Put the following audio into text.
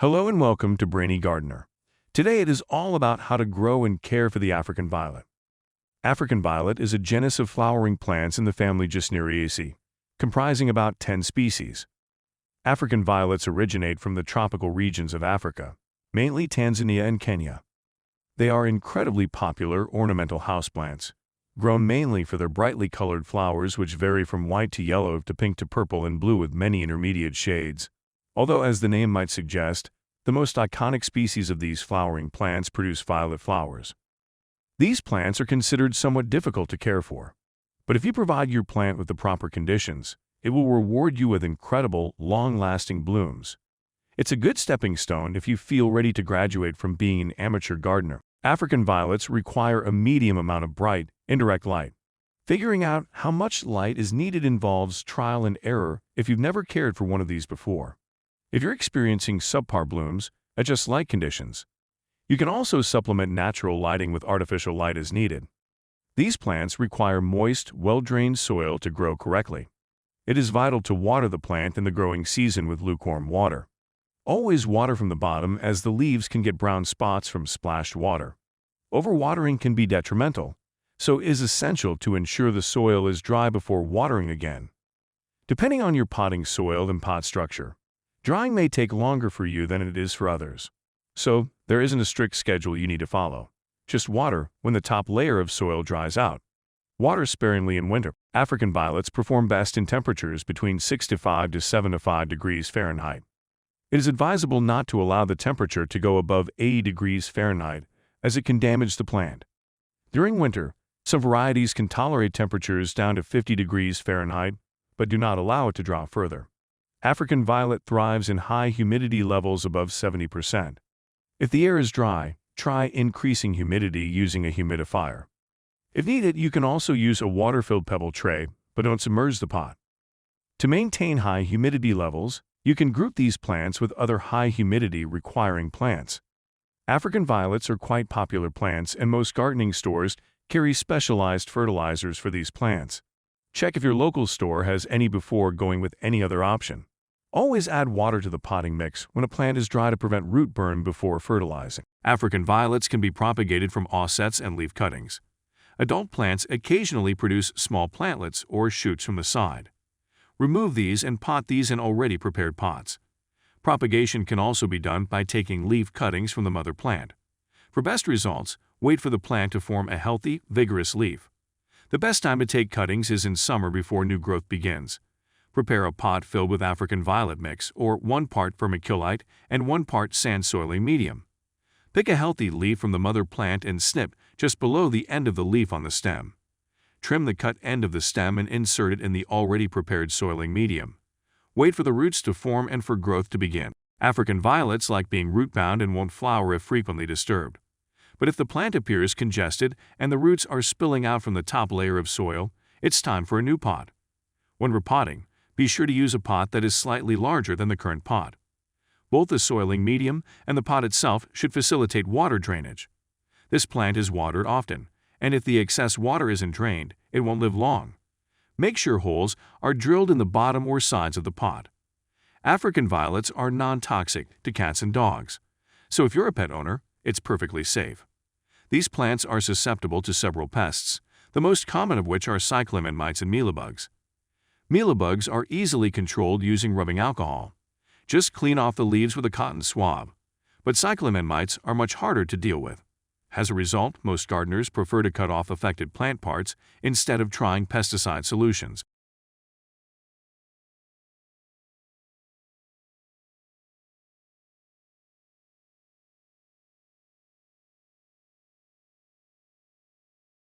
Hello and welcome to Brainy Gardener. Today it is all about how to grow and care for the African violet. African violet is a genus of flowering plants in the family Gesneriaceae, comprising about 10 species. African violets originate from the tropical regions of Africa, mainly Tanzania and Kenya. They are incredibly popular ornamental houseplants, grown mainly for their brightly colored flowers which vary from white to yellow to pink to purple and blue with many intermediate shades. Although, as the name might suggest, the most iconic species of these flowering plants produce violet flowers. These plants are considered somewhat difficult to care for, but if you provide your plant with the proper conditions, it will reward you with incredible, long-lasting blooms. It's a good stepping stone if you feel ready to graduate from being an amateur gardener. African violets require a medium amount of bright, indirect light. Figuring out how much light is needed involves trial and error if you've never cared for one of these before. If you're experiencing subpar blooms, adjust light conditions. You can also supplement natural lighting with artificial light as needed. These plants require moist, well-drained soil to grow correctly. It is vital to water the plant in the growing season with lukewarm water. Always water from the bottom as the leaves can get brown spots from splashed water. Overwatering can be detrimental, so it is essential to ensure the soil is dry before watering again. Depending on your potting soil and pot structure, drying may take longer for you than it is for others. So, there isn't a strict schedule you need to follow. Just water when the top layer of soil dries out. Water sparingly in winter. African violets perform best in temperatures between 6 to 7 to 5 degrees Fahrenheit. It is advisable not to allow the temperature to go above 80 degrees Fahrenheit, as it can damage the plant. During winter, some varieties can tolerate temperatures down to 50 degrees Fahrenheit, but do not allow it to drop further. African violet thrives in high humidity levels above 70%. If the air is dry, try increasing humidity using a humidifier. If needed, you can also use a water-filled pebble tray, but don't submerge the pot. To maintain high humidity levels, you can group these plants with other high humidity requiring plants. African violets are quite popular plants, and most gardening stores carry specialized fertilizers for these plants. Check if your local store has any before going with any other option. Always add water to the potting mix when a plant is dry to prevent root burn before fertilizing. African violets can be propagated from offsets and leaf cuttings. Adult plants occasionally produce small plantlets or shoots from the side. Remove these and pot these in already prepared pots. Propagation can also be done by taking leaf cuttings from the mother plant. For best results, wait for the plant to form a healthy, vigorous leaf. The best time to take cuttings is in summer before new growth begins. Prepare a pot filled with African violet mix, or 1 part vermiculite and 1 part sand soiling medium. Pick a healthy leaf from the mother plant and snip just below the end of the leaf on the stem. Trim the cut end of the stem and insert it in the already prepared soiling medium. Wait for the roots to form and for growth to begin. African violets like being root-bound and won't flower if frequently disturbed. But if the plant appears congested and the roots are spilling out from the top layer of soil, it's time for a new pot. When repotting, be sure to use a pot that is slightly larger than the current pot. Both the soiling medium and the pot itself should facilitate water drainage. This plant is watered often, and if the excess water isn't drained, it won't live long. Make sure holes are drilled in the bottom or sides of the pot. African violets are non-toxic to cats and dogs, so if you're a pet owner, it's perfectly safe. These plants are susceptible to several pests, the most common of which are cyclamen mites and mealybugs. Mealybugs are easily controlled using rubbing alcohol. Just clean off the leaves with a cotton swab. But cyclamen mites are much harder to deal with. As a result, most gardeners prefer to cut off affected plant parts instead of trying pesticide solutions.